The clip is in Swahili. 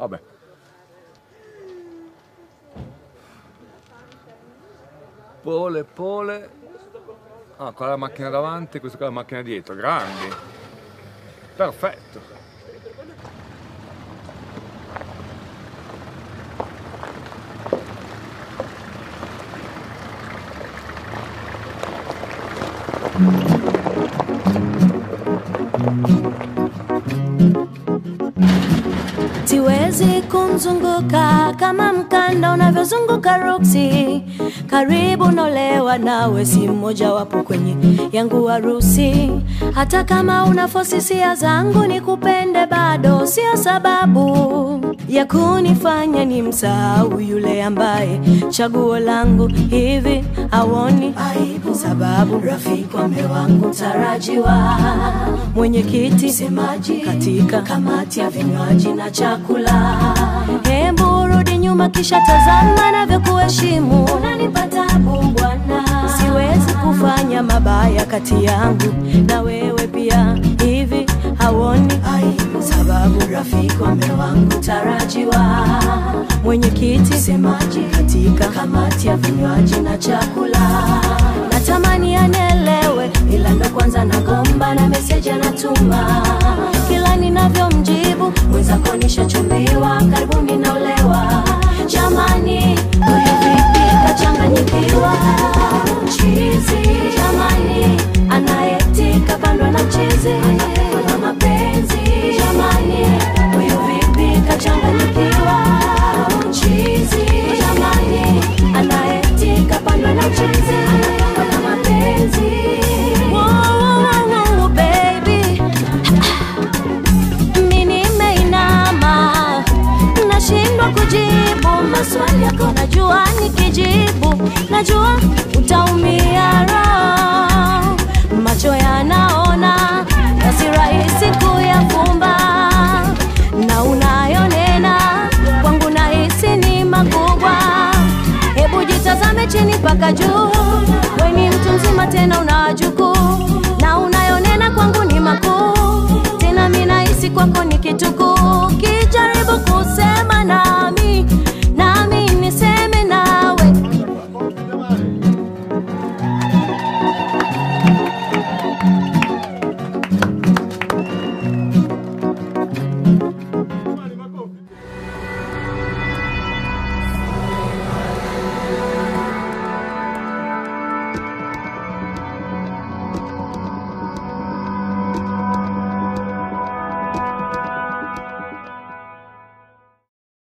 Vabbè. Pole. Ah, qua la macchina davanti, questa qua è la macchina dietro, grandi. Perfetto. Siwezi kumzunguka kama mkanda unavyozunguka Roxy. Karibu nolewa nawe, si mmoja wapo kwenye yangu harusi. Hata kama unafosisia zangu nikupende, bado sio sababu ya kunifanya ni msahau yule ambaye chaguo langu. Hivi hawoni aibu? Sababu rafiki wa mume wangu tarajiwa, mwenyekiti semaji katika kamati ya vinywaji na chakula. Hebu rudi nyuma kisha tazama navyokuheshimu. Unanipa tabu bwana, siwezi kufanya mabaya kati yangu na wewe pia. Hivi hawoni aibu? Sababu rafiki wa mume wangu tarajiwa, mwenyekiti semaji katika kamati ya vinywaji na chakula. Natamani anelewe, ila ndo kwanza nagomba na message anatuma. Kila ninavyomjibu mwenzako nishachumbiwa, karibuni naolewa. Jamani, huyu vipi kachanganyikiwa? Chizi, jamani, anayetika pandwa na chizi na mapenzi. Jamani, huyu vipi kachanganyikiwa? Chizi, jamani, anayetika pandwa na chizi na mapenzi. Wow, baby, mimi nimeinama, nashindwa kujibu maswali yako. Najua nikijibu, najua utaumia roho. Macho yanaona na si rahisi kuyafumba, na unayonena kwangu nahisi ni makubwa. Hebu jitazame chini mpaka juu, wewe ni mtu mzima tena unajuku, na unayonena kwangu ni makuu. Tena mimi nahisi kwako ni kituko, kijaribu kusema